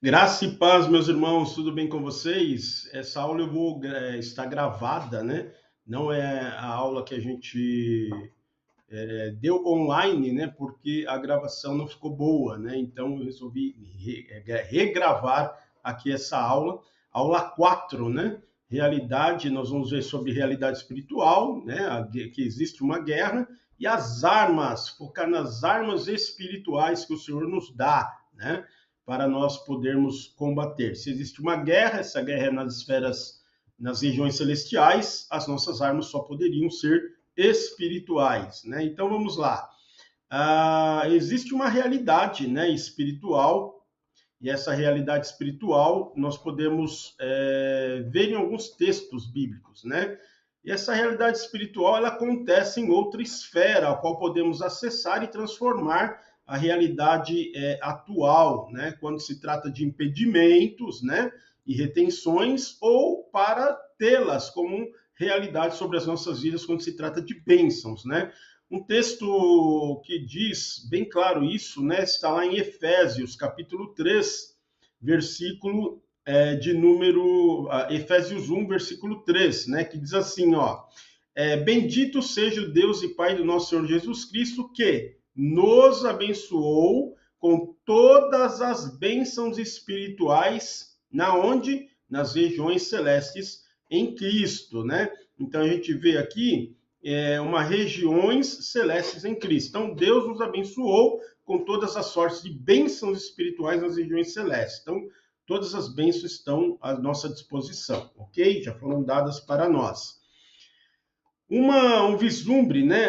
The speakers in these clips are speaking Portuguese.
Graça e paz, meus irmãos, tudo bem com vocês? Essa aula eu vou estar gravada, né? Não é a aula que a gente deu online, né? Porque a gravação não ficou boa, né? Então eu resolvi regravar aqui essa aula 4, né? Realidade, nós vamos ver sobre realidade espiritual, né? Que existe uma guerra e as armas, focar nas armas espirituais que o Senhor nos dá, né? Para nós podermos combater. Se existe uma guerra, essa guerra é nas esferas, nas regiões celestiais, as nossas armas só poderiam ser espirituais, né? Então vamos lá. Existe uma realidade, né, espiritual, e essa realidade espiritual nós podemos ver em alguns textos bíblicos, né? E essa realidade espiritual ela acontece em outra esfera, a qual podemos acessar e transformar a realidade atual, né? Quando se trata de impedimentos, né? E retenções, ou para tê-las como realidade sobre as nossas vidas quando se trata de bênçãos, né? Um texto que diz bem claro isso, né? Está lá em Efésios, capítulo 3, versículo de número Efésios 1, versículo 3, né, que diz assim, ó: bendito seja o Deus e Pai do nosso Senhor Jesus Cristo, que nos abençoou com todas as bênçãos espirituais, na onde? Nas regiões celestes em Cristo, né? Então a gente vê aqui uma regiões celestes em Cristo. Então Deus nos abençoou com todas as sortes de bênçãos espirituais nas regiões celestes. Então todas as bênçãos estão à nossa disposição, ok? Já foram dadas para nós. Um vislumbre, né,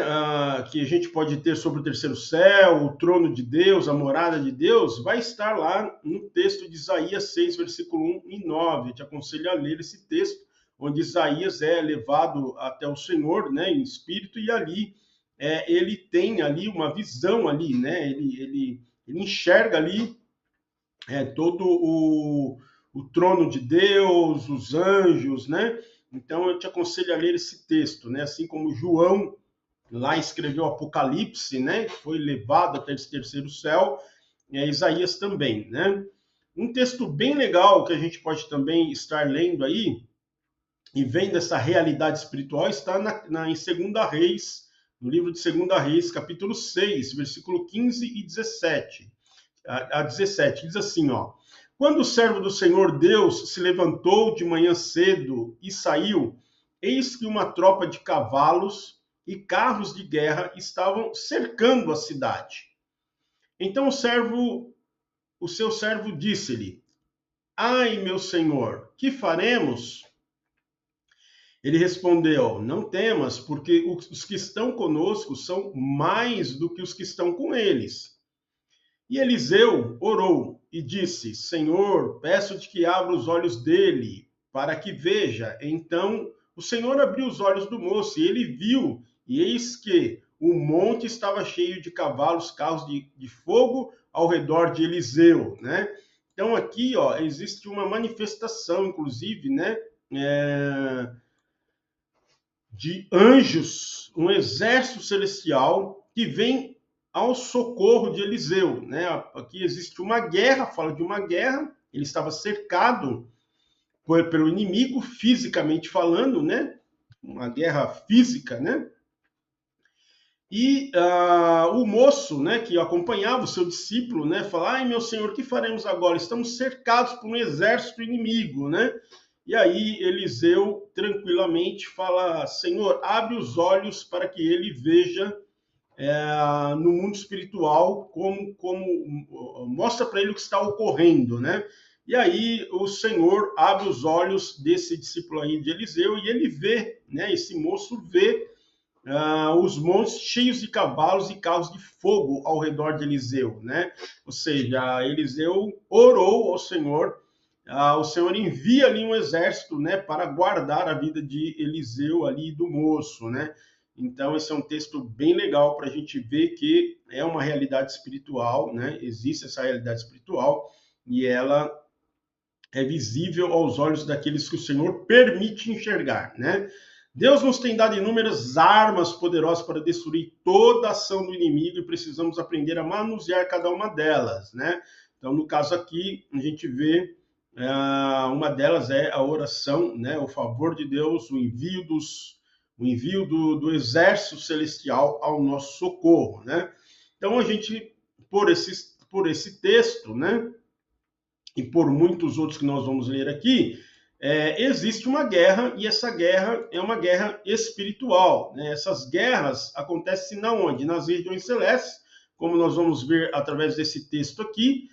que a gente pode ter sobre o terceiro céu, o trono de Deus, a morada de Deus, vai estar lá no texto de Isaías 6, versículo 1 e 9. Eu te aconselho a ler esse texto, onde Isaías é levado até o Senhor, né, em espírito, e ali ele tem ali uma visão ali, né, ele enxerga ali todo o trono de Deus, os anjos, né? Então eu te aconselho a ler esse texto, né? Assim como João lá escreveu Apocalipse, né? Que foi levado até esse terceiro céu, Isaías também, né? Um texto bem legal que a gente pode também estar lendo aí e vendo essa realidade espiritual está em Segunda Reis, no livro de Segunda Reis, capítulo 6, versículo 15 e 17 a 17, diz assim, ó: quando o servo do Senhor Deus se levantou de manhã cedo e saiu, eis que uma tropa de cavalos e carros de guerra estavam cercando a cidade. Então o seu servo disse-lhe: ai, meu senhor, que faremos? Ele respondeu: não temas, porque os que estão conosco são mais do que os que estão com eles. E Eliseu orou e disse: Senhor, peço-te que abra os olhos dele, para que veja. Então o Senhor abriu os olhos do moço, e ele viu, e eis que o monte estava cheio de cavalos, carros de fogo ao redor de Eliseu, né? Então aqui, ó, existe uma manifestação, inclusive, né? De anjos, um exército celestial que vem ao socorro de Eliseu, né? Aqui existe uma guerra, fala de uma guerra, ele estava cercado pelo inimigo, fisicamente falando, né? Uma guerra física, né? E o moço, né, que acompanhava o seu discípulo, né, fala: ai, meu senhor, o que faremos agora? Estamos cercados por um exército inimigo, né? E aí Eliseu tranquilamente fala: Senhor, abre os olhos para que ele veja no mundo espiritual como mostra para ele o que está ocorrendo, né? E aí o Senhor abre os olhos desse discípulo aí de Eliseu e ele vê, né? Esse moço vê os montes cheios de cavalos e carros de fogo ao redor de Eliseu, né? Ou seja, Eliseu orou ao Senhor, o Senhor envia ali um exército, né, para guardar a vida de Eliseu ali do moço, né? Então esse é um texto bem legal para a gente ver que é uma realidade espiritual, né? Existe essa realidade espiritual e ela é visível aos olhos daqueles que o Senhor permite enxergar, né? Deus nos tem dado inúmeras armas poderosas para destruir toda a ação do inimigo e precisamos aprender a manusear cada uma delas, né? Então, no caso aqui, a gente vê uma delas é a oração, né? O favor de Deus, o envio do exército celestial ao nosso socorro, né? Então, a gente, por esse texto, né? E por muitos outros que nós vamos ler aqui, existe uma guerra, e essa guerra é uma guerra espiritual, né? Essas guerras acontecem na onde? Nas regiões celestes, como nós vamos ver através desse texto aqui,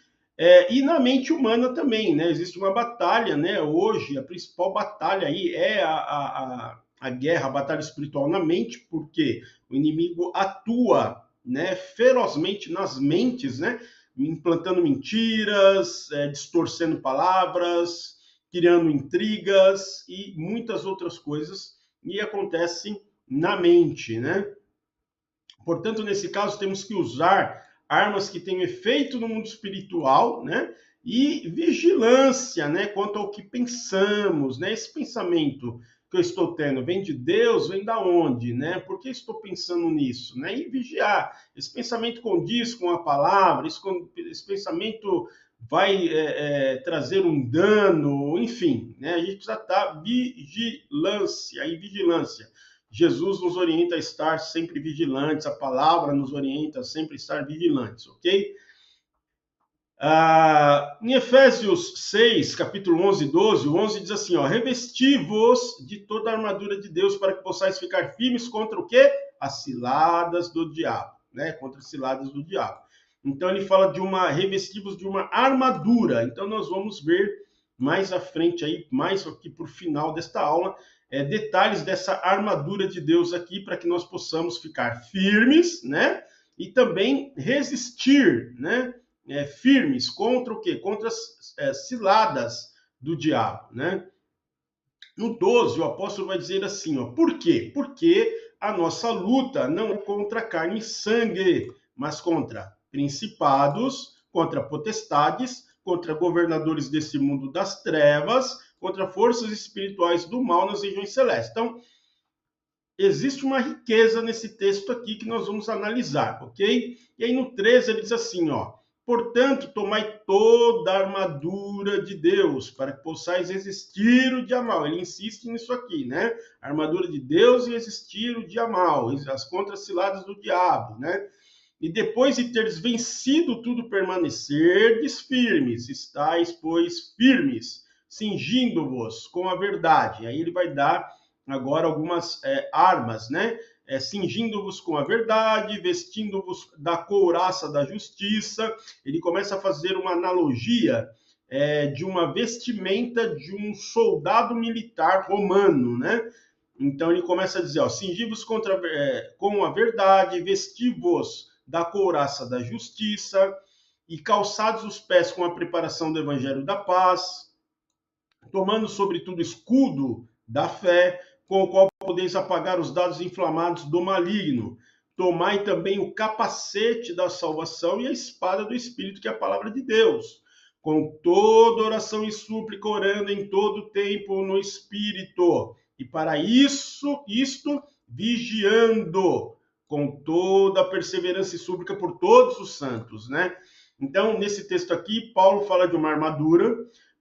e na mente humana também, né? Existe uma batalha, né? Hoje, a principal batalha aí é a guerra, a batalha espiritual na mente, porque o inimigo atua, né, ferozmente nas mentes, né? Implantando mentiras, distorcendo palavras, criando intrigas e muitas outras coisas, e acontecem na mente, né? Portanto, nesse caso, temos que usar armas que têm efeito no mundo espiritual, né? E vigilância, né? Quanto ao que pensamos, né? Esse pensamento que eu estou tendo vem de Deus, vem da onde, né? Por que estou pensando nisso, né? E vigiar. Esse pensamento condiz com a palavra, esse pensamento vai trazer um dano, enfim, né? A gente precisa estar vigilância e vigilância. Jesus nos orienta a estar sempre vigilantes, a palavra nos orienta a sempre estar vigilantes, ok? Em Efésios 6, capítulo 11 e 12, o 11 diz assim, ó, revesti-vos de toda a armadura de Deus para que possais ficar firmes contra o quê? As ciladas do diabo, né? Contra as ciladas do diabo. Então ele fala de revesti-vos de uma armadura. Então nós vamos ver mais à frente aí, mais aqui por final desta aula, detalhes dessa armadura de Deus aqui para que nós possamos ficar firmes, né? E também resistir, né? Firmes contra o quê? Contra as ciladas do diabo, né? No 12, o apóstolo vai dizer assim, ó, por quê? Porque a nossa luta não é contra carne e sangue, mas contra principados, contra potestades, contra governadores desse mundo das trevas, contra forças espirituais do mal nas regiões celestes. Então, existe uma riqueza nesse texto aqui que nós vamos analisar, ok? E aí no 13 ele diz assim, ó, portanto, tomai toda a armadura de Deus, para que possais resistir o dia mal. Ele insiste nisso aqui, né? A armadura de Deus e resistir o dia mal, as contraciladas do diabo, né? E depois de teres vencido tudo, permanecerdes firmes, estáis, pois, firmes, cingindo-vos com a verdade. Aí ele vai dar agora algumas armas, né? Cingindo-vos com a verdade, vestindo-vos da couraça da justiça. Ele começa a fazer uma analogia de uma vestimenta de um soldado militar romano, né? Então ele começa a dizer, ó, cingi-vos com a verdade, vesti-vos da couraça da justiça e calçados os pés com a preparação do evangelho da paz, tomando sobretudo escudo da fé, com o qual podeis apagar os dados inflamados do maligno. Tomai também o capacete da salvação e a espada do Espírito, que é a palavra de Deus. Com toda oração e súplica, orando em todo tempo no Espírito. E para isto, vigiando com toda a perseverança e súplica por todos os santos, né? Então, nesse texto aqui, Paulo fala de uma armadura.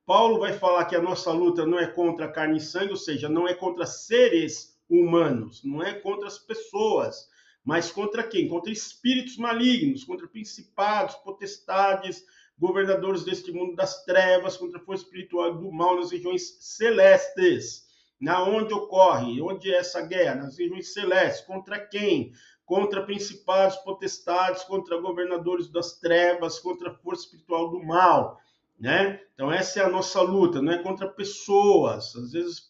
Paulo vai falar que a nossa luta não é contra carne e sangue, ou seja, não é contra seres humanos, não é contra as pessoas, mas contra quem? Contra espíritos malignos, contra principados, potestades, governadores deste mundo das trevas, contra a força espiritual do mal nas regiões celestes. Na onde ocorre? Onde é essa guerra? Nas regiões celestes. Contra quem? Contra principados, potestades, contra governadores das trevas, contra a força espiritual do mal. Né? Então essa é a nossa luta, não é contra pessoas. Às vezes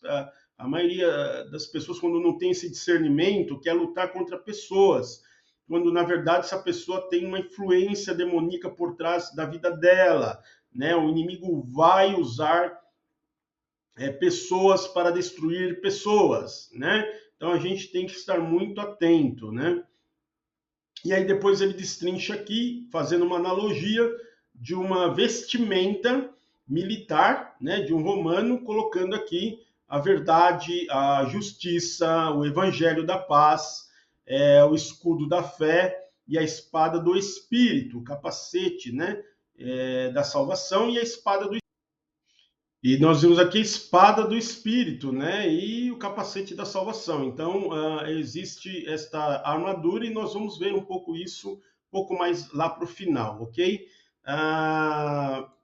a maioria das pessoas, quando não tem esse discernimento, quer lutar contra pessoas, quando na verdade essa pessoa tem uma influência demoníaca por trás da vida dela, né? O inimigo vai usar pessoas para destruir pessoas, né? Então a gente tem que estar muito atento, né? E aí depois ele destrincha aqui, fazendo uma analogia de uma vestimenta militar, né, de um romano, colocando aqui a verdade, a justiça, o evangelho da paz, o escudo da fé e a espada do espírito, o capacete, né, da salvação e a espada do e nós vimos aqui a espada do Espírito, né? E o capacete da salvação. Então, existe esta armadura e nós vamos ver um pouco isso, um pouco mais lá para o final, ok?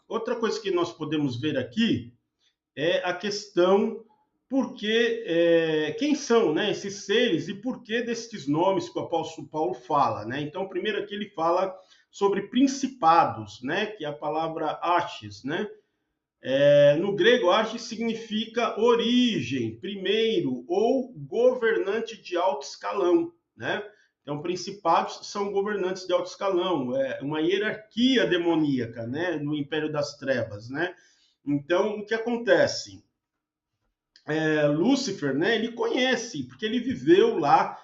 Outra coisa que nós podemos ver aqui é a questão quem são, né, esses seres e por que destes nomes que o apóstolo Paulo fala, né? Então, primeiro aqui ele fala sobre principados, né? Que é a palavra arches, né? No grego, arche significa origem, primeiro, ou governante de alto escalão, né? Então, principados são governantes de alto escalão, é uma hierarquia demoníaca, né? No Império das Trevas, né? Então, o que acontece? Lúcifer, né? Ele conhece, porque ele viveu lá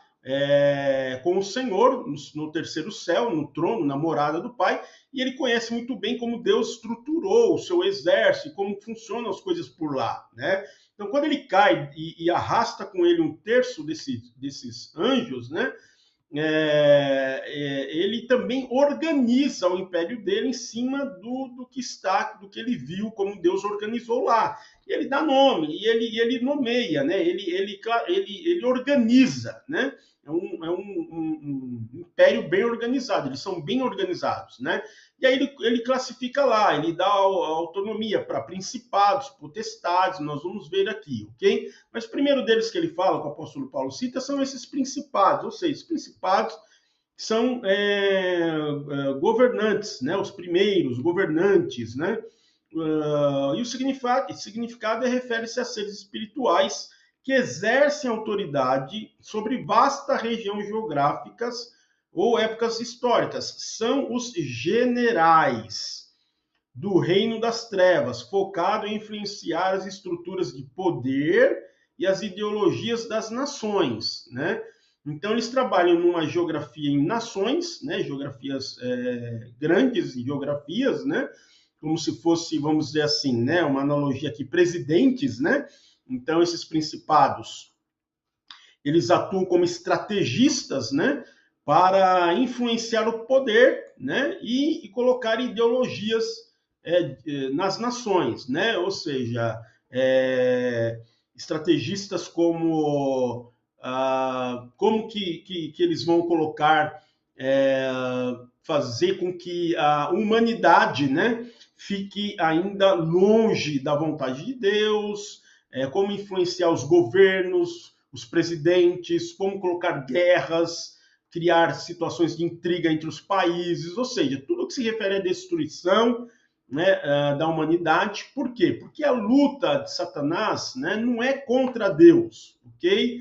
com o Senhor no terceiro céu, no trono, na morada do Pai, e ele conhece muito bem como Deus estruturou o seu exército, como funcionam as coisas por lá, né? Então, quando ele cai e arrasta com ele um terço desses anjos, né? Ele também organiza o império dele em cima do que ele viu, como Deus organizou lá. E ele dá nome, e ele nomeia, né? Ele organiza, né? Um império bem organizado, eles são bem organizados, né? E aí ele classifica lá, ele dá a autonomia para principados, potestades, nós vamos ver aqui, ok? Mas o primeiro deles que ele fala, que o apóstolo Paulo cita, são esses principados, ou seja, os principados são governantes, né? Os primeiros governantes, né? E o significado refere-se a seres espirituais que exercem autoridade sobre vasta região geográficas ou épocas históricas. São os generais do reino das trevas, focado em influenciar as estruturas de poder e as ideologias das nações, né? Então, eles trabalham numa geografia em nações, né? Geografias grandes geografias, né? Como se fosse, vamos dizer assim, né? Uma analogia aqui, presidentes, né? Então, esses principados, eles atuam como estrategistas, né? Para influenciar o poder, né? E colocar ideologias nas nações, né? Ou seja, estrategistas como que eles vão colocar, fazer com que a humanidade, né, fique ainda longe da vontade de Deus, como influenciar os governos, os presidentes, como colocar guerras, criar situações de intriga entre os países, ou seja, tudo que se refere à destruição, né, da humanidade. Por quê? Porque a luta de Satanás, né, não é contra Deus, ok?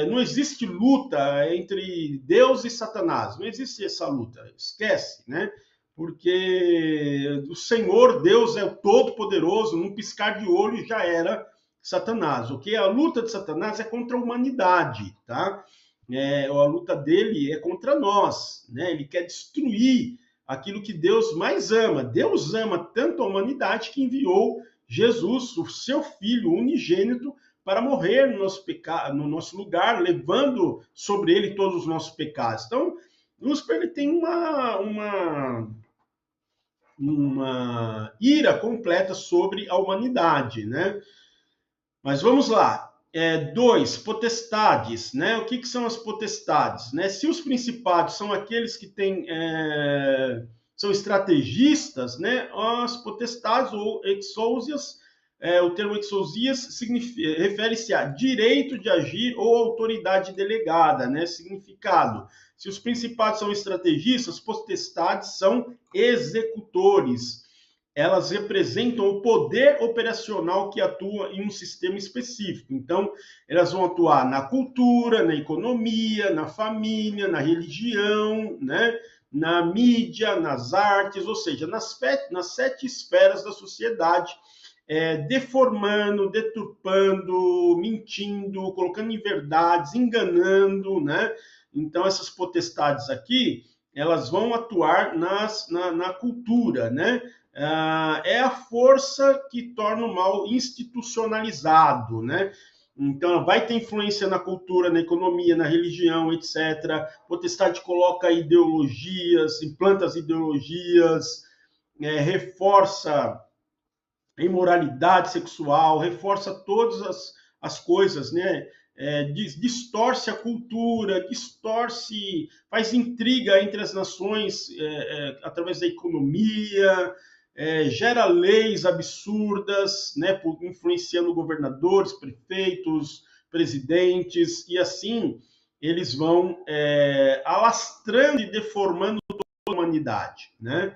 Não existe luta entre Deus e Satanás, não existe essa luta, esquece, né? Porque o Senhor Deus é o Todo-Poderoso, num piscar de olho já era Satanás, ok? A luta de Satanás é contra a humanidade, tá? A luta dele é contra nós, né? Ele quer destruir aquilo que Deus mais ama. Deus ama tanto a humanidade que enviou Jesus, o seu Filho unigênito, para morrer no nosso lugar, levando sobre ele todos os nossos pecados. Então, Lúcifer ele tem uma ira completa sobre a humanidade, né? Mas vamos lá. Dois, potestades, né? O que são as potestades? Né? Se os principados são aqueles que são estrategistas, né? As potestades ou exousias, o termo exousias refere-se a direito de agir ou autoridade delegada, né? Significado. Se os principados são estrategistas, potestades são executores. Elas representam o poder operacional que atua em um sistema específico. Então, elas vão atuar na cultura, na economia, na família, na religião, né? Na mídia, nas artes, ou seja, nas 7 esferas da sociedade, deformando, deturpando, mentindo, colocando inverdades, enganando, né? Então, essas potestades aqui, elas vão atuar na cultura, né? É a força que torna o mal institucionalizado, né? Então, vai ter influência na cultura, na economia, na religião, etc. Potestade coloca ideologias, implanta as ideologias, reforça a imoralidade sexual, reforça todas as coisas, né? Distorce a cultura, faz intriga entre as nações através da economia, gera leis absurdas, né? Influenciando governadores, prefeitos, presidentes, e assim eles vão alastrando e deformando toda a humanidade, né?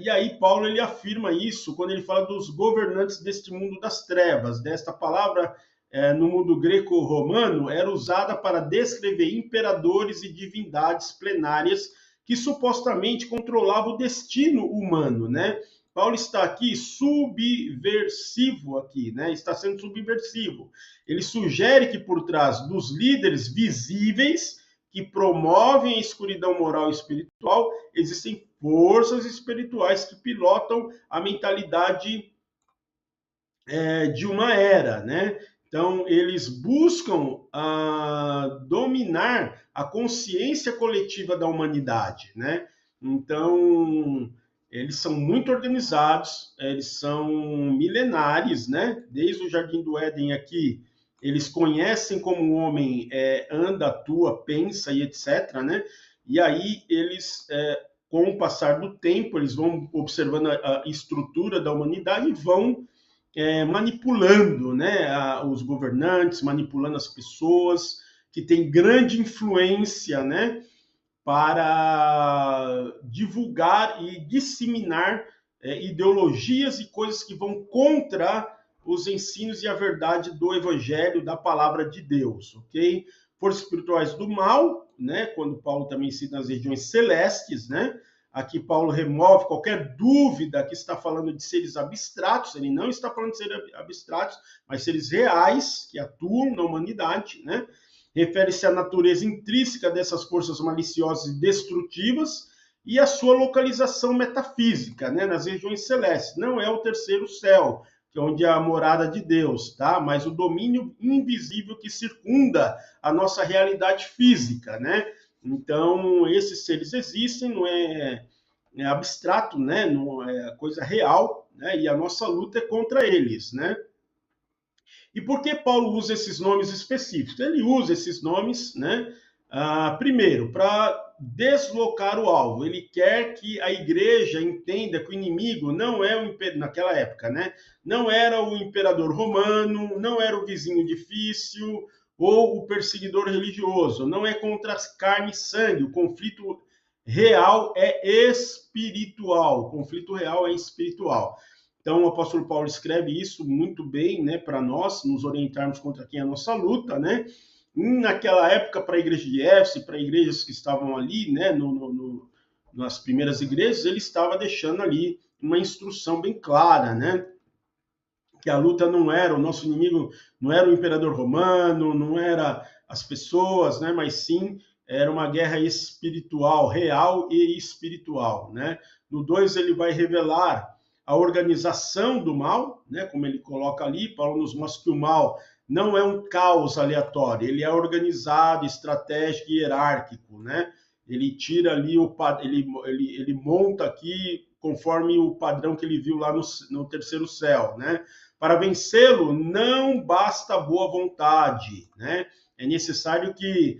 E aí Paulo ele afirma isso quando ele fala dos governantes deste mundo das trevas. Desta palavra, no mundo greco-romano, era usada para descrever imperadores e divindades plenárias que supostamente controlavam o destino humano, né? Paulo está aqui subversivo aqui, né? Está sendo subversivo. Ele sugere que por trás dos líderes visíveis que promovem a escuridão moral e espiritual, existem forças espirituais que pilotam a mentalidade de uma era, né? Então, eles buscam dominar a consciência coletiva da humanidade, né? Então, eles são muito organizados, eles são milenares, né? Desde o Jardim do Éden aqui, eles conhecem como o homem anda, atua, pensa e etc, né? E aí eles, com o passar do tempo, eles vão observando a estrutura da humanidade e vão manipulando, né, os governantes, manipulando as pessoas que têm grande influência, né, para divulgar e disseminar ideologias e coisas que vão contra os ensinos e a verdade do Evangelho, da palavra de Deus, ok? Forças espirituais do mal, né? Quando Paulo também cita as regiões celestes, né? Aqui Paulo remove qualquer dúvida que está falando de seres abstratos, ele não está falando de seres abstratos, mas seres reais que atuam na humanidade, né? Refere-se à natureza intrínseca dessas forças maliciosas e destrutivas e a sua localização metafísica, né, nas regiões celestes. Não é o terceiro céu, que é onde é a morada de Deus, tá? Mas o domínio invisível que circunda a nossa realidade física, né? Então, esses seres existem, não é abstrato, né? Não é coisa real, né? E a nossa luta é contra eles, né? E por que Paulo usa esses nomes específicos? Ele usa esses nomes, né? Primeiro, para deslocar o alvo. Ele quer que a igreja entenda que o inimigo não é naquela época, né? Não era o imperador romano, não era o vizinho difícil ou o perseguidor religioso. Não é contra as carne e sangue. O conflito real é espiritual. O conflito real é espiritual. Então, o apóstolo Paulo escreve isso muito bem, né, para nós nos orientarmos contra quem é a nossa luta, né? Naquela época, para a igreja de Éfeso, para igrejas que estavam ali, né, nas primeiras igrejas, ele estava deixando ali uma instrução bem clara, né? Que a luta não era, o nosso inimigo não era o imperador romano, não era as pessoas, né, mas sim era uma guerra espiritual, real e espiritual, né? No 2 ele vai revelar a organização do mal, né, como ele coloca ali, Paulo nos mostra que o mal não é um caos aleatório, ele é organizado, estratégico e hierárquico, né? Ele tira ali ele monta aqui conforme o padrão que ele viu lá no terceiro céu, né? Para vencê-lo não basta boa vontade, né? É necessário que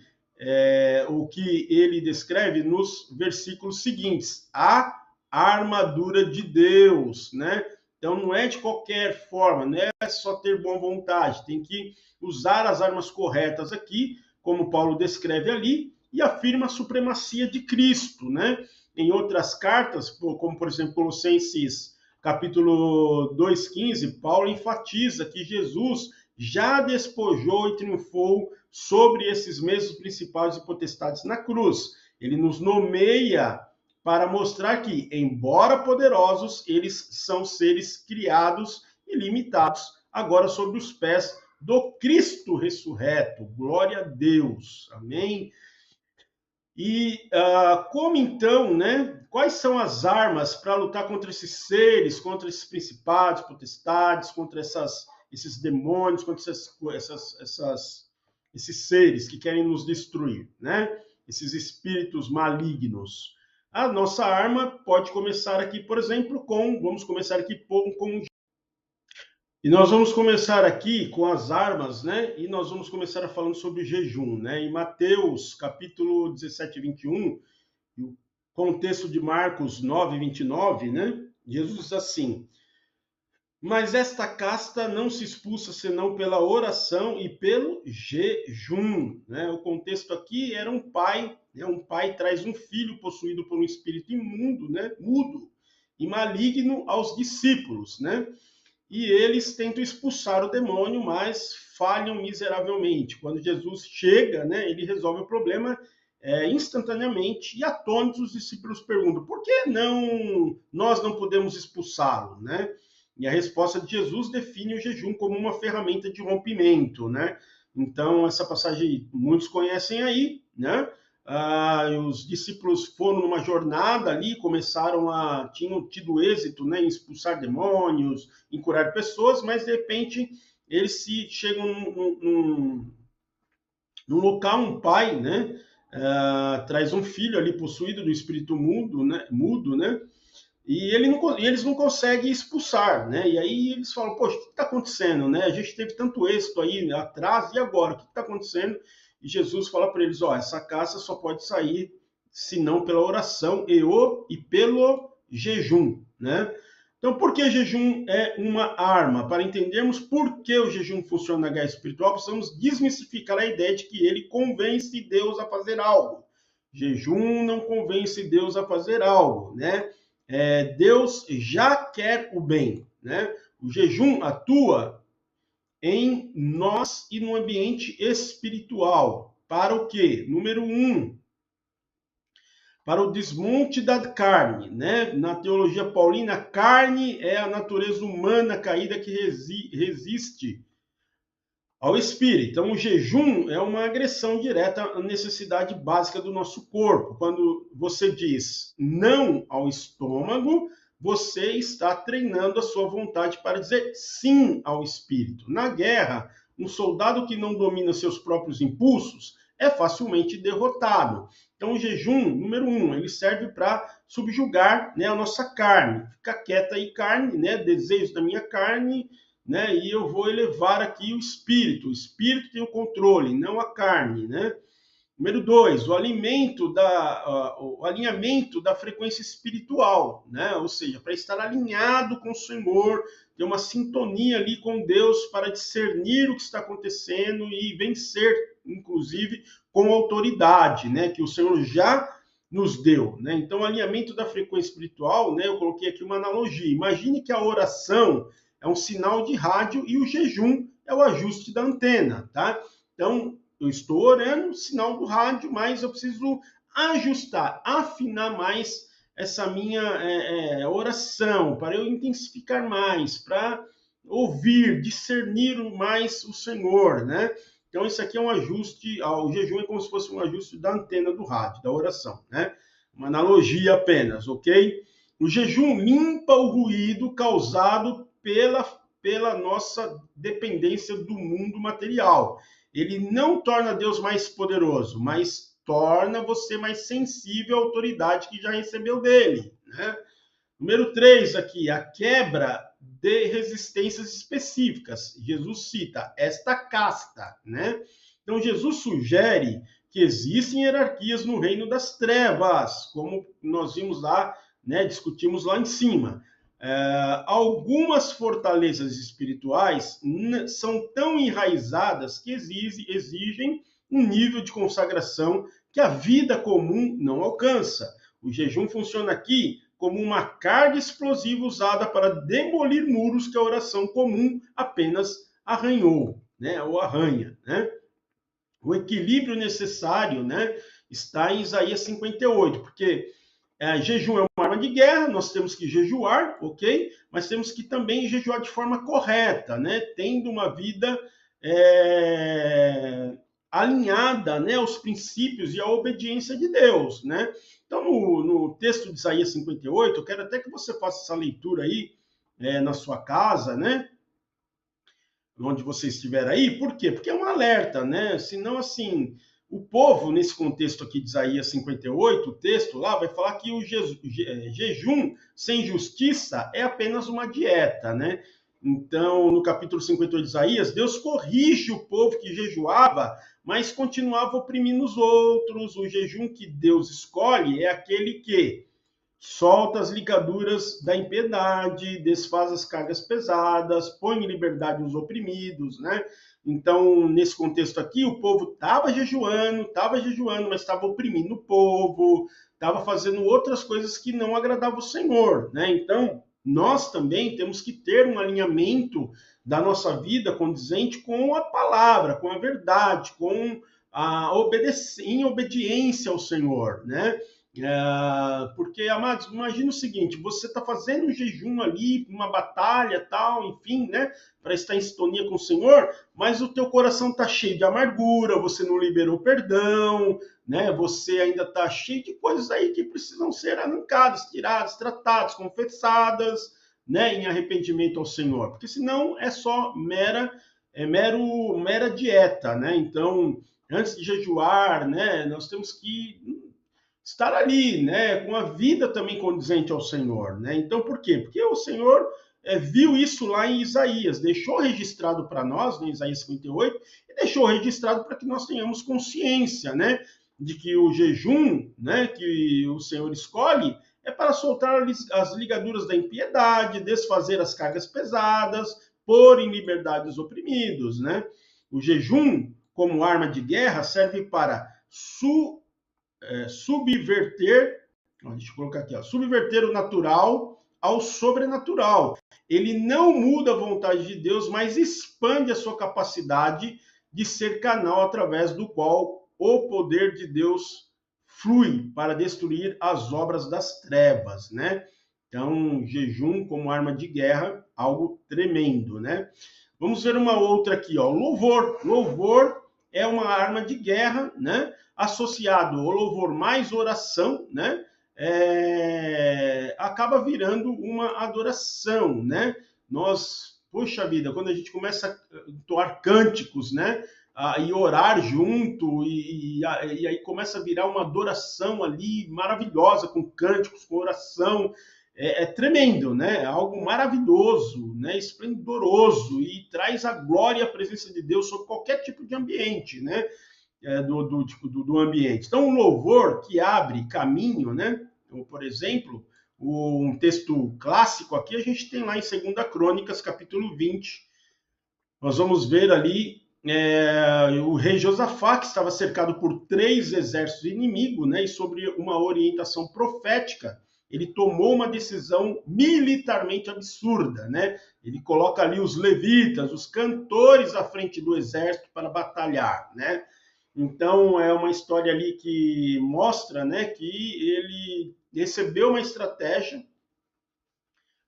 o que ele descreve nos versículos seguintes, a armadura de Deus, né? Então não é de qualquer forma, não é só ter boa vontade, tem que usar as armas corretas aqui, como Paulo descreve ali, e afirma a supremacia de Cristo, né? Em outras cartas, como por exemplo Colossenses capítulo 2,15, Paulo enfatiza que Jesus já despojou e triunfou sobre esses mesmos principados e potestades na cruz. Ele nos nomeia para mostrar que, embora poderosos, eles são seres criados e limitados, agora sob os pés do Cristo ressurreto. Glória a Deus. Amém? E como então, né? Quais são as armas para lutar contra esses seres, contra esses principados, potestades, contra esses demônios, contra esses seres que querem nos destruir, né? Esses espíritos malignos. A nossa arma pode começar aqui, por exemplo, vamos começar aqui com e nós vamos começar aqui com as armas, né? E nós vamos começar falando sobre jejum, né? Em Mateus, capítulo 17, 21, e o contexto de Marcos 9, 29, né? Jesus diz assim: mas esta casta não se expulsa senão pela oração e pelo jejum, né? O contexto aqui era um pai, né? Um pai traz um filho possuído por um espírito imundo, né? Mudo e maligno aos discípulos, né? E eles tentam expulsar o demônio, mas falham miseravelmente. Quando Jesus chega, né, ele resolve o problema instantaneamente, e atônitos os discípulos perguntam: por que nós não podemos expulsá-lo, né? E a resposta de Jesus define o jejum como uma ferramenta de rompimento, né? Então, essa passagem muitos conhecem aí, né? Os discípulos foram numa jornada ali, tinham tido êxito, né, em expulsar demônios, em curar pessoas, mas de repente eles chegam num local, um pai, né, traz um filho ali possuído do espírito mudo, né, e eles não conseguem expulsar, né? E aí eles falam: poxa, o que está acontecendo, né? A gente teve tanto êxito aí atrás, e agora? O que está acontecendo? E Jesus fala para eles: ó, essa caça só pode sair se não pela oração e pelo jejum, né? Então, por que jejum é uma arma? Para entendermos por que o jejum funciona na guerra espiritual, precisamos desmistificar a ideia de que ele convence Deus a fazer algo. Jejum não convence Deus a fazer algo, né? Deus já quer o bem, né? O jejum atua em nós e no ambiente espiritual. Para o quê? Número 1, para o desmonte da carne, né? Na teologia paulina, a carne é a natureza humana caída que resiste ao espírito. Então, o jejum é uma agressão direta à necessidade básica do nosso corpo. Quando você diz não ao estômago, você está treinando a sua vontade para dizer sim ao espírito. Na guerra, um soldado que não domina seus próprios impulsos é facilmente derrotado. Então, o jejum, número 1, ele serve para subjugar, né, a nossa carne. Fica quieta aí, carne, né, desejos da minha carne, né? E eu vou elevar aqui o espírito. O espírito tem o controle, não a carne, né? Número 2, o alinhamento da frequência espiritual, né? Ou seja, para estar alinhado com o Senhor, ter uma sintonia ali com Deus para discernir o que está acontecendo e vencer, inclusive, com autoridade, né? Que o Senhor já nos deu, né? Então, o alinhamento da frequência espiritual, né? Eu coloquei aqui uma analogia. Imagine que a oração é um sinal de rádio e o jejum é o ajuste da antena, tá? Então, eu estou orando, sinal do rádio, mas eu preciso ajustar, afinar mais essa minha oração, para eu intensificar mais, para ouvir, discernir mais o Senhor, né? Então, isso aqui é um ajuste, o jejum é como se fosse um ajuste da antena do rádio, da oração, né? Uma analogia apenas, ok? O jejum limpa o ruído causado pela nossa dependência do mundo material. Ele não torna Deus mais poderoso, mas torna você mais sensível à autoridade que já recebeu dele, né? Número 3 aqui, a quebra de resistências específicas. Jesus cita esta casta, né? Então, Jesus sugere que existem hierarquias no reino das trevas, como nós vimos lá, né, discutimos lá em cima. Algumas fortalezas espirituais são tão enraizadas que exigem um nível de consagração que a vida comum não alcança. O jejum funciona aqui como uma carga explosiva usada para demolir muros que a oração comum apenas arranhou, né, ou arranha, né? O equilíbrio necessário, né, está em Isaías 58, porque jejum é uma arma de guerra, nós temos que jejuar, ok? Mas temos que também jejuar de forma correta, né? Tendo uma vida alinhada, né, aos princípios e à obediência de Deus, né? Então, no texto de Isaías 58, eu quero até que você faça essa leitura aí na sua casa, né? Onde você estiver aí. Por quê? Porque é um alerta, né? Senão, assim, o povo, nesse contexto aqui de Isaías 58, o texto lá vai falar que o jejum sem justiça é apenas uma dieta, né? Então, no capítulo 58 de Isaías, Deus corrige o povo que jejuava, mas continuava oprimindo os outros. O jejum que Deus escolhe é aquele que solta as ligaduras da impiedade, desfaz as cargas pesadas, põe em liberdade os oprimidos, né? Então, nesse contexto aqui, o povo estava jejuando, mas estava oprimindo o povo, estava fazendo outras coisas que não agradavam o Senhor, né? Então, nós também temos que ter um alinhamento da nossa vida condizente com a palavra, com a verdade, com em obediência ao Senhor, né? Porque, amados, imagina o seguinte, você está fazendo um jejum ali, uma batalha, tal, enfim, né, para estar em sintonia com o Senhor, mas o teu coração está cheio de amargura, você não liberou perdão, né, você ainda está cheio de coisas aí que precisam ser arrancadas, tiradas, tratadas, confessadas, né, em arrependimento ao Senhor, porque senão é só mera dieta, né? Então, antes de jejuar, né, nós temos que estar ali, né, com a vida também condizente ao Senhor, né? Então, por quê? Porque o Senhor viu isso lá em Isaías, deixou registrado para nós, no Isaías 58, e deixou registrado para que nós tenhamos consciência, né, de que o jejum, né, que o Senhor escolhe, é para soltar as ligaduras da impiedade, desfazer as cargas pesadas, pôr em liberdade os oprimidos, né? O jejum, como arma de guerra, serve para subverter, deixa eu colocar aqui, subverter o natural ao sobrenatural. Ele não muda a vontade de Deus, mas expande a sua capacidade de ser canal através do qual o poder de Deus flui para destruir as obras das trevas, né? Então, jejum como arma de guerra, algo tremendo, né? Vamos ver uma outra aqui, ó. Louvor. Louvor é uma arma de guerra, né? Associado ao louvor mais oração, né? Acaba virando uma adoração, né? Poxa vida, quando a gente começa a entoar cânticos, né? E orar junto, e aí começa a virar uma adoração ali maravilhosa, com cânticos, com oração. É tremendo, né? Algo maravilhoso, né? Esplendoroso, e traz a glória e a presença de Deus sobre qualquer tipo de ambiente, né? Do ambiente. Então, o louvor que abre caminho, né? Então, por exemplo, um texto clássico aqui, a gente tem lá em 2 Crônicas, capítulo 20. Nós vamos ver ali o rei Josafá, que estava cercado por 3 exércitos inimigos, né? E sobre uma orientação profética, ele tomou uma decisão militarmente absurda, né? Ele coloca ali os levitas, os cantores à frente do exército para batalhar, né? Então, é uma história ali que mostra, né, que ele recebeu uma estratégia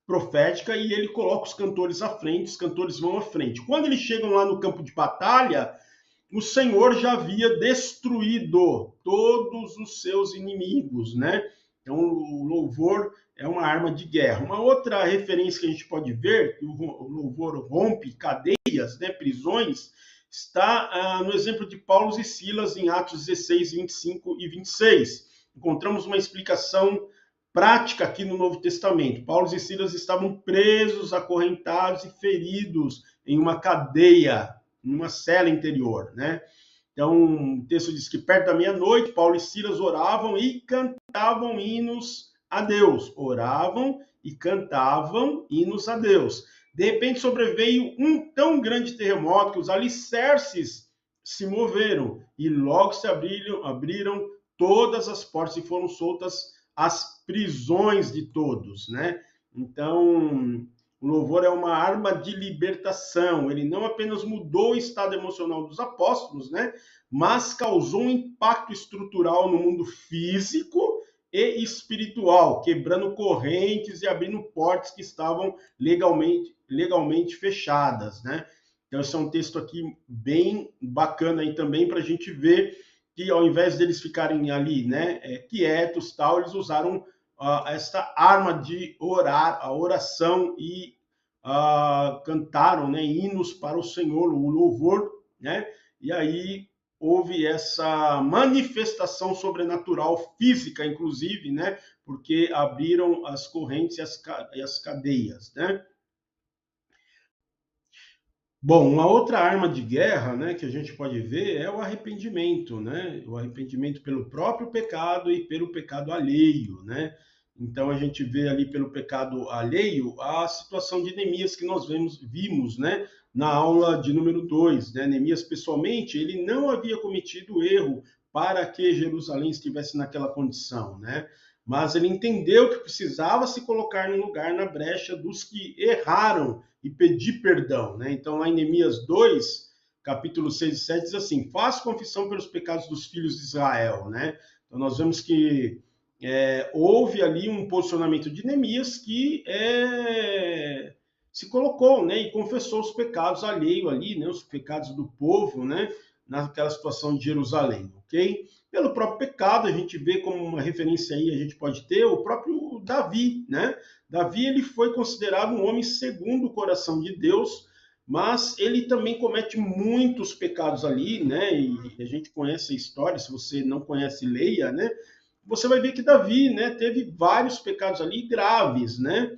profética e ele coloca os cantores à frente, os cantores vão à frente. Quando eles chegam lá no campo de batalha, o Senhor já havia destruído todos os seus inimigos, né? Então, o louvor é uma arma de guerra. Uma outra referência que a gente pode ver, que o louvor rompe cadeias, né, prisões, está no exemplo de Paulo e Silas em Atos 16, 25 e 26. Encontramos uma explicação prática aqui no Novo Testamento. Paulo e Silas estavam presos, acorrentados e feridos em uma cadeia, numa cela interior, né? Então, o texto diz que perto da meia-noite, Paulo e Silas oravam e cantavam hinos a Deus. Oravam e cantavam hinos a Deus. De repente sobreveio um tão grande terremoto que os alicerces se moveram e logo se abriram todas as portas e foram soltas as prisões de todos, né? Então, o louvor é uma arma de libertação. Ele não apenas mudou o estado emocional dos apóstolos, né? Mas causou um impacto estrutural no mundo físico e espiritual, quebrando correntes e abrindo portas que estavam legalmente fechadas, né? Então, esse é um texto aqui bem bacana aí também para a gente ver que, ao invés deles ficarem ali, né, quietos, tal, eles usaram esta arma de orar, a oração, e cantaram, né, hinos para o Senhor, o louvor, né? E aí houve essa manifestação sobrenatural física, inclusive, né? Porque abriram as correntes e as cadeias, né? Bom, uma outra arma de guerra, né, que a gente pode ver é o arrependimento, né? O arrependimento pelo próprio pecado e pelo pecado alheio, né? Então a gente vê ali pelo pecado alheio a situação de Neemias que nós vimos, né, na aula de número 2, né? Neemias pessoalmente, ele não havia cometido erro para que Jerusalém estivesse naquela condição, né? Mas ele entendeu que precisava se colocar no lugar, na brecha dos que erraram e pedir perdão, né? Então, lá em Neemias 2, capítulo 6 e 7, diz assim: faz confissão pelos pecados dos filhos de Israel, né? Então, nós vemos que houve ali um posicionamento de Neemias que se colocou, né? E confessou os pecados alheio ali, né? Os pecados do povo, né? Naquela situação de Jerusalém, ok? Pelo próprio pecado, a gente vê como uma referência aí, a gente pode ter o próprio Davi, né? Davi, ele foi considerado um homem segundo o coração de Deus, mas ele também comete muitos pecados ali, né? E a gente conhece a história, se você não conhece, leia, né? Você vai ver que Davi, né, teve vários pecados ali graves, né?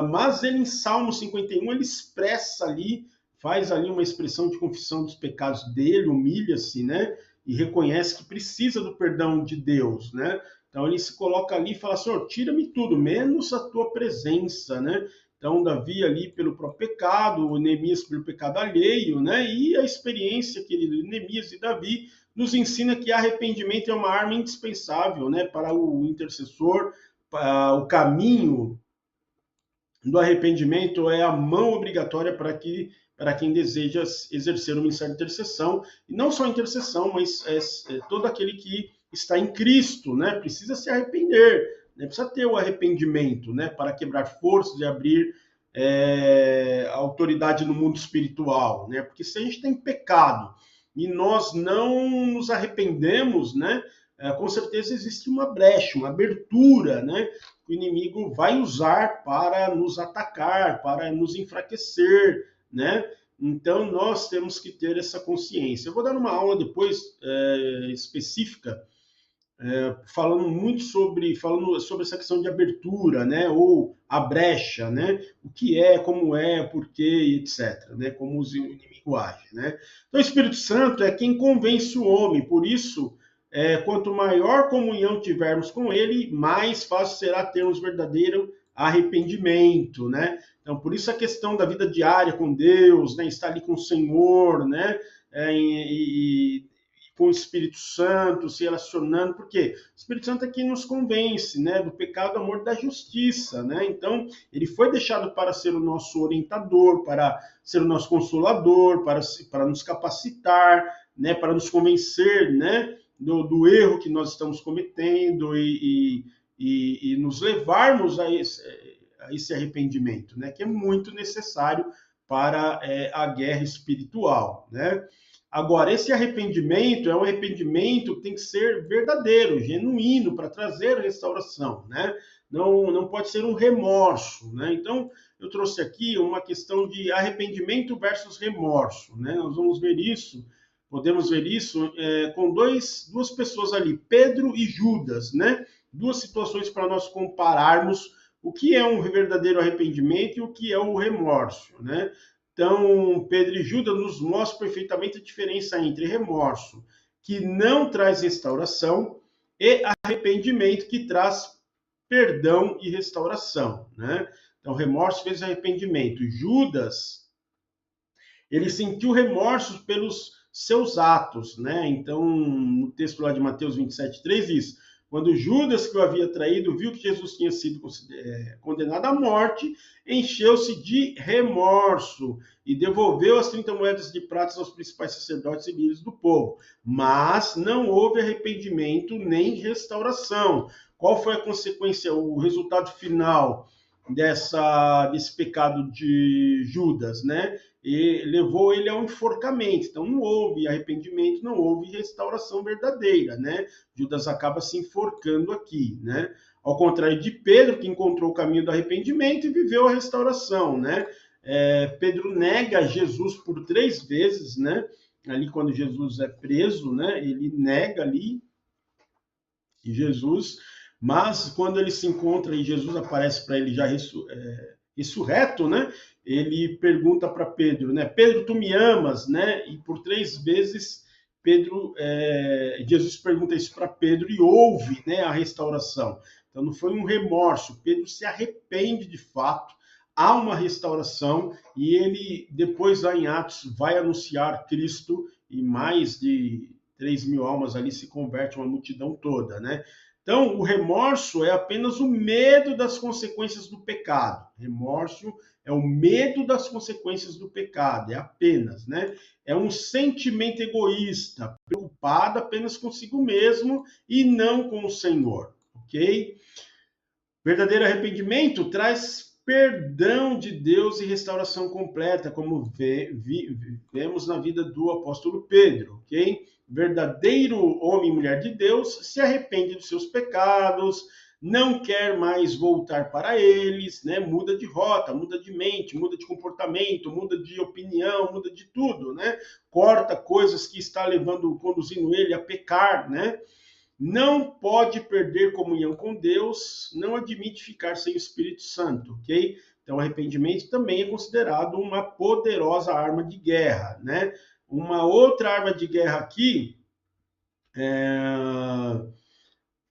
Mas ele, em Salmo 51, ele expressa ali, faz ali uma expressão de confissão dos pecados dele, humilha-se, né? E reconhece que precisa do perdão de Deus, né? Então ele se coloca ali e fala: Senhor, tira-me tudo, menos a tua presença, né? Então Davi ali pelo próprio pecado, o Neemias pelo pecado alheio, né? E a experiência, querido, Neemias e Davi nos ensina que arrependimento é uma arma indispensável, né, para o intercessor. Para o caminho do arrependimento é a mão obrigatória para quem deseja exercer o ministério de intercessão, e não só a intercessão, mas todo aquele que está em Cristo, né, precisa se arrepender, né, precisa ter o arrependimento, né, para quebrar forças e abrir autoridade no mundo espiritual, né, porque se a gente tem pecado e nós não nos arrependemos, né, com certeza existe uma brecha, uma abertura, né, que o inimigo vai usar para nos atacar, para nos enfraquecer, né? Então nós temos que ter essa consciência. Eu vou dar uma aula depois específica, falando sobre essa questão de abertura, né? Ou a brecha, né? O que é, como é, por quê, etc. Né? Como o inimigo age, né? Então o Espírito Santo é quem convence o homem, por isso quanto maior comunhão tivermos com ele, mais fácil será termos verdadeiro arrependimento, né? Então, por isso a questão da vida diária com Deus, né? Estar ali com o Senhor, né? E com o Espírito Santo, se relacionando, porque o Espírito Santo é quem nos convence, né? Do pecado, do amor e da justiça, né? Então, ele foi deixado para ser o nosso orientador, para ser o nosso consolador, para nos capacitar, né? Para nos convencer, né? Do erro que nós estamos cometendo e nos levarmos a esse arrependimento, né? Que é muito necessário para a guerra espiritual, né? Agora, esse arrependimento é um arrependimento que tem que ser verdadeiro, genuíno, para trazer restauração, né? Não pode ser um remorso, né? Então, eu trouxe aqui uma questão de arrependimento versus remorso, né? Nós vamos ver isso. Podemos ver isso com duas pessoas ali, Pedro e Judas, né? Duas situações para nós compararmos o que é um verdadeiro arrependimento e o que é o remorso, né? Então, Pedro e Judas nos mostram perfeitamente a diferença entre remorso, que não traz restauração, e arrependimento, que traz perdão e restauração, né? Então, remorso vezes arrependimento. Judas, ele sentiu remorso pelos seus atos, né? Então, no texto lá de Mateus 27:3 diz: quando Judas, que o havia traído, viu que Jesus tinha sido condenado à morte, encheu-se de remorso e devolveu as 30 moedas de prata aos principais sacerdotes e líderes do povo. Mas não houve arrependimento nem restauração. Qual foi a consequência, o resultado final desse pecado de Judas, né? E levou ele ao enforcamento. Então não houve arrependimento, não houve restauração verdadeira, né? Judas acaba se enforcando aqui, né? Ao contrário de Pedro, que encontrou o caminho do arrependimento e viveu a restauração, né? Pedro nega Jesus por 3 vezes, né? ali quando Jesus é preso, né? Ele nega ali Jesus, mas quando ele se encontra e Jesus aparece para ele já ressurreto, né? Ele pergunta para Pedro, né? Pedro, tu me amas, né? E por 3 vezes Jesus pergunta isso para Pedro e houve, né, a restauração. Então não foi um remorso. Pedro se arrepende de fato. Há uma restauração e ele depois lá em Atos vai anunciar Cristo e mais de 3.000 almas ali se converte uma multidão toda, né? Então, o remorso é apenas o medo das consequências do pecado. Remorso é o medo das consequências do pecado, é apenas, né? É um sentimento egoísta, preocupado apenas consigo mesmo e não com o Senhor, ok? Verdadeiro arrependimento traz perdão de Deus e restauração completa, como vemos na vida do apóstolo Pedro, ok? Verdadeiro homem e mulher de Deus se arrepende dos seus pecados, não quer mais voltar para eles, né? Muda de rota, muda de mente, muda de comportamento, muda de opinião, muda de tudo, né? Corta coisas que está conduzindo ele a pecar, né? Não pode perder comunhão com Deus, não admite ficar sem o Espírito Santo, ok? Então, o arrependimento também é considerado uma poderosa arma de guerra, né? Uma outra arma de guerra aqui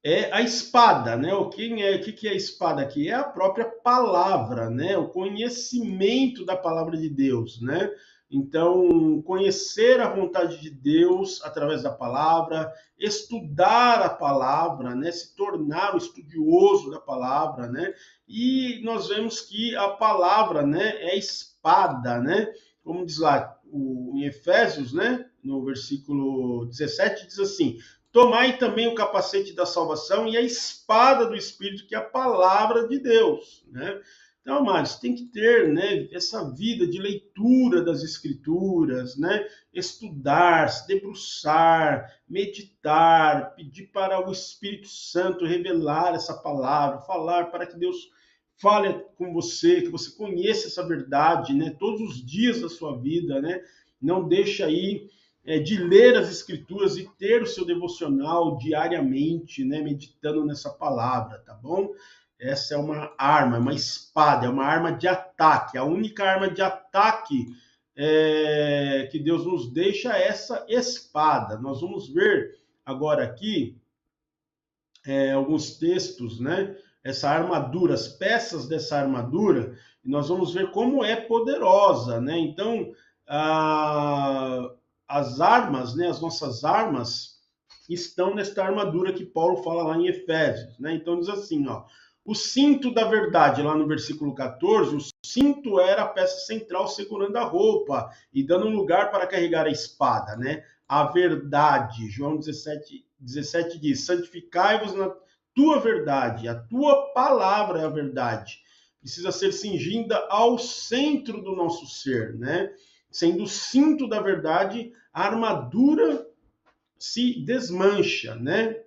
é a espada, né? O que é a espada aqui? É a própria palavra, né? O conhecimento da palavra de Deus, né? Então, conhecer a vontade de Deus através da palavra, estudar a palavra, né? Se tornar um estudioso da palavra, né? E nós vemos que a palavra, né, é espada, né? Como diz lá em Efésios, né, no versículo 17, diz assim: tomai também o capacete da salvação e a espada do Espírito, que é a palavra de Deus, né? Então, amados, tem que ter, né, essa vida de leitura das Escrituras, né? Estudar, se debruçar, meditar, pedir para o Espírito Santo revelar essa palavra, falar para que Deus fale com você, que você conheça essa verdade, né? Todos os dias da sua vida, né? Não deixa aí de ler as Escrituras e ter o seu devocional diariamente, né, meditando nessa palavra, tá bom? Essa é uma arma, uma espada, é uma arma de ataque. A única arma de ataque que Deus nos deixa é essa espada. Nós vamos ver agora aqui alguns textos, né? Essa armadura, as peças dessa armadura, e nós vamos ver como é poderosa, né? Então, as armas, né, as nossas armas, estão nesta armadura que Paulo fala lá em Efésios, né? Então diz assim, ó, o cinto da verdade, lá no versículo 14, o cinto era a peça central segurando a roupa e dando lugar para carregar a espada, né? A verdade, João 17 diz, santificai-vos na tua verdade, a tua palavra é a verdade. Precisa ser cingida ao centro do nosso ser, né? Sendo o cinto da verdade, a armadura se desmancha, né?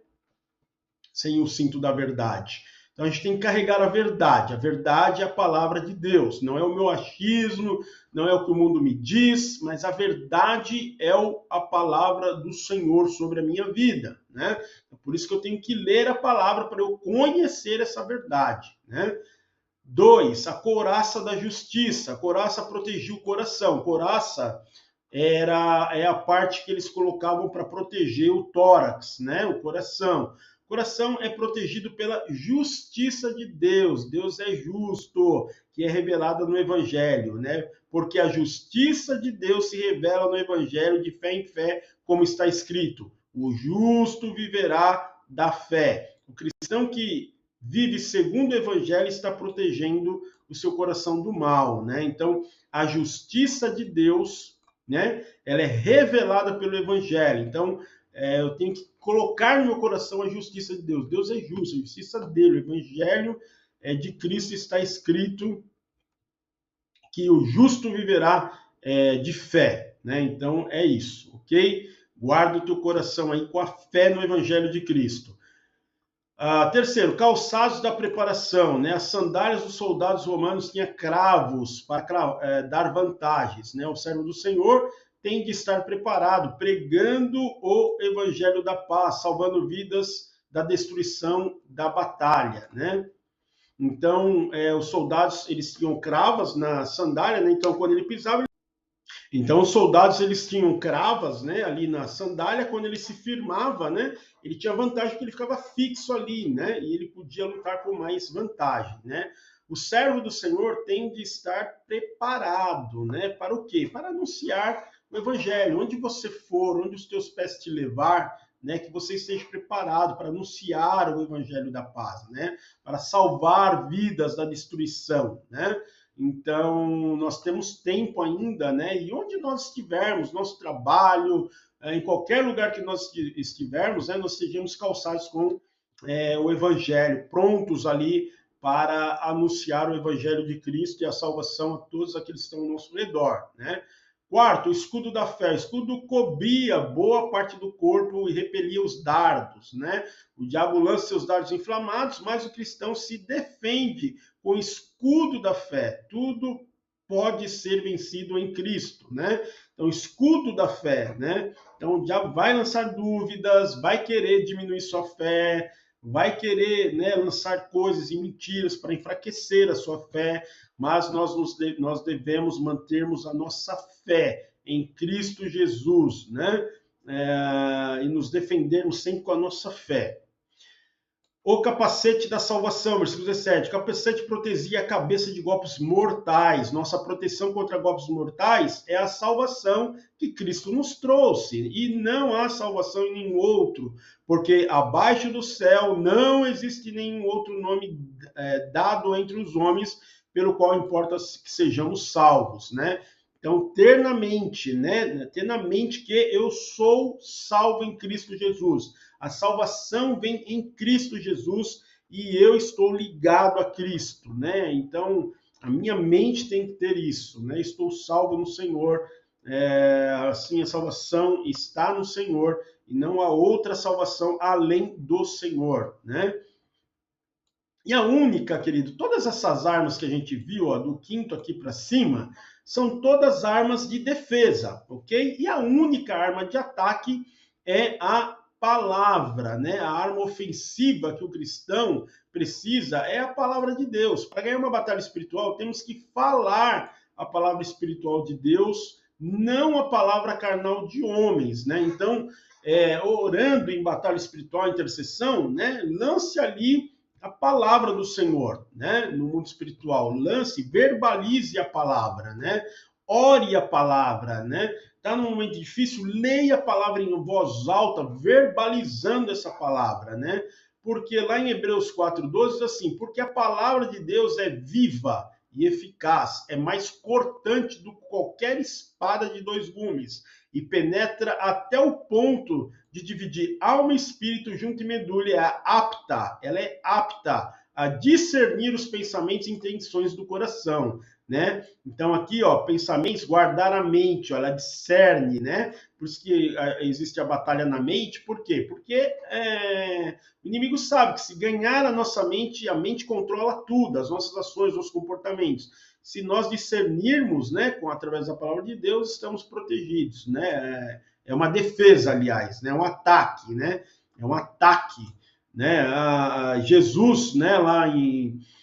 Sem o cinto da verdade. Então a gente tem que carregar a verdade. A verdade é a palavra de Deus. Não é o meu achismo, não é o que o mundo me diz, mas a verdade é a palavra do Senhor sobre a minha vida, né? Por isso que eu tenho que ler a palavra para eu conhecer essa verdade, né? 2, a couraça da justiça. A couraça protegia o coração. Couraça é a parte que eles colocavam para proteger o tórax, né? O coração. O coração é protegido pela justiça de Deus. Deus é justo, que é revelada no Evangelho, né? Porque a justiça de Deus se revela no Evangelho de fé em fé, como está escrito: o justo viverá da fé. O cristão que vive segundo o Evangelho está protegendo o seu coração do mal, né? Então, a justiça de Deus, né? Ela é revelada pelo Evangelho. Então, eu tenho que colocar no meu coração a justiça de Deus. Deus é justo, a justiça dele. O Evangelho de Cristo está escrito que o justo viverá de fé, né? Então, é isso, ok? Guarda o teu coração aí com a fé no Evangelho de Cristo. Terceiro, calçados da preparação, né? As sandálias dos soldados romanos tinham cravos para dar vantagens, né? O servo do Senhor tem de estar preparado, pregando o evangelho da paz, salvando vidas da destruição da batalha, né? Então, os soldados, eles tinham cravas na sandália, né? Então, quando ele pisava, então os soldados, eles tinham cravas, né, ali na sandália. Quando ele se firmava, né, ele tinha vantagem porque ele ficava fixo ali, né, e ele podia lutar com mais vantagem, né? O servo do Senhor tem de estar preparado, né, para o quê? Para anunciar o evangelho. Onde você for, onde os teus pés te levar, né, que você esteja preparado para anunciar o evangelho da paz, né, para salvar vidas da destruição, né? Então, nós temos tempo ainda, né? E onde nós estivermos, nosso trabalho, em qualquer lugar que nós estivermos, né, nós sejamos calçados com o Evangelho, prontos ali para anunciar o Evangelho de Cristo e a salvação a todos aqueles que estão ao nosso redor, né? Quarto, o escudo da fé. O escudo cobria boa parte do corpo e repelia os dardos, né? O diabo lança seus dardos inflamados, mas o cristão se defende com o escudo da fé. Tudo pode ser vencido em Cristo, né? Então, escudo da fé, né? Então, o diabo vai lançar dúvidas, vai querer diminuir sua fé, vai querer, né, lançar coisas e mentiras para enfraquecer a sua fé, mas nós devemos mantermos a nossa fé em Cristo Jesus, né? E nos defendermos sempre com a nossa fé. O capacete da salvação, versículo 17. O capacete protegia a cabeça de golpes mortais. Nossa proteção contra golpes mortais é a salvação que Cristo nos trouxe. E não há salvação em nenhum outro, porque abaixo do céu não existe nenhum outro nome dado entre os homens pelo qual importa que sejamos salvos, né? Então, ter na mente, né? Ter na mente que eu sou salvo em Cristo Jesus. A salvação vem em Cristo Jesus e eu estou ligado a Cristo, né? Então, a minha mente tem que ter isso, né? Estou salvo no Senhor. Assim, a salvação está no Senhor e não há outra salvação além do Senhor, né? E a única, querido, todas essas armas que a gente viu, ó, do quinto aqui para cima, são todas armas de defesa, ok? E a única arma de ataque é a palavra, né? A arma ofensiva que o cristão precisa é a palavra de Deus. Para ganhar uma batalha espiritual, temos que falar a palavra espiritual de Deus, não a palavra carnal de homens, né? Então, orando em batalha espiritual, intercessão, né? Lance ali a palavra do Senhor, né? No mundo espiritual, lance, verbalize a palavra, né? Ore a palavra, né? Tá num momento difícil, leia a palavra em voz alta, verbalizando essa palavra, né? Porque lá em Hebreus 4:12 diz assim: porque a palavra de Deus é viva e eficaz, é mais cortante do que qualquer espada de dois gumes e penetra até o ponto de dividir alma e espírito, junto e medula, ela é apta a discernir os pensamentos e intenções do coração, né? Então aqui, ó, pensamentos, guardar a mente, ó, ela discerne, né? Por isso que existe a batalha na mente. Por quê? Porque o inimigo sabe que se ganhar a nossa mente, a mente controla tudo, as nossas ações, os nossos comportamentos. Se nós discernirmos, né, através da palavra de Deus, estamos protegidos, né? É uma defesa, aliás, né? Um ataque, né? É um ataque, né? Jesus, né,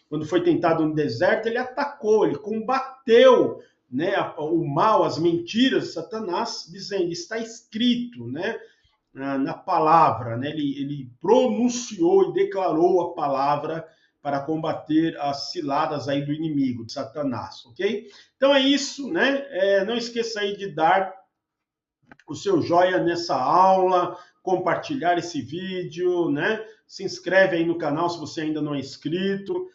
quando foi tentado no deserto, ele atacou, ele combateu, né, o mal, as mentiras de Satanás, dizendo, está escrito, né, na palavra, né? Ele pronunciou e declarou a palavra para combater as ciladas aí do inimigo, de Satanás, ok? Então é isso, né? Não esqueça aí de dar o seu joia nessa aula, compartilhar esse vídeo, né? Se inscreve aí no canal se você ainda não é inscrito.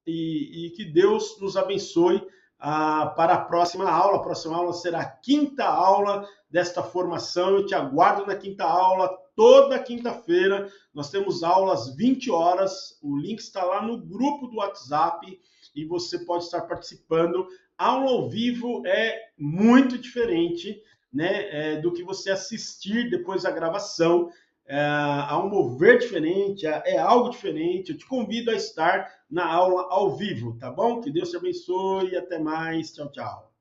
E que Deus nos abençoe para a próxima aula. A próxima aula será a quinta aula desta formação. Eu te aguardo na quinta aula, toda quinta-feira. Nós temos aulas 20 horas. O link está lá no grupo do WhatsApp e você pode estar participando. Aula ao vivo é muito diferente, né, do que você assistir depois da gravação. Há um mover diferente, é algo diferente. Eu te convido a estar na aula ao vivo, tá bom? Que Deus te abençoe e até mais. Tchau, tchau.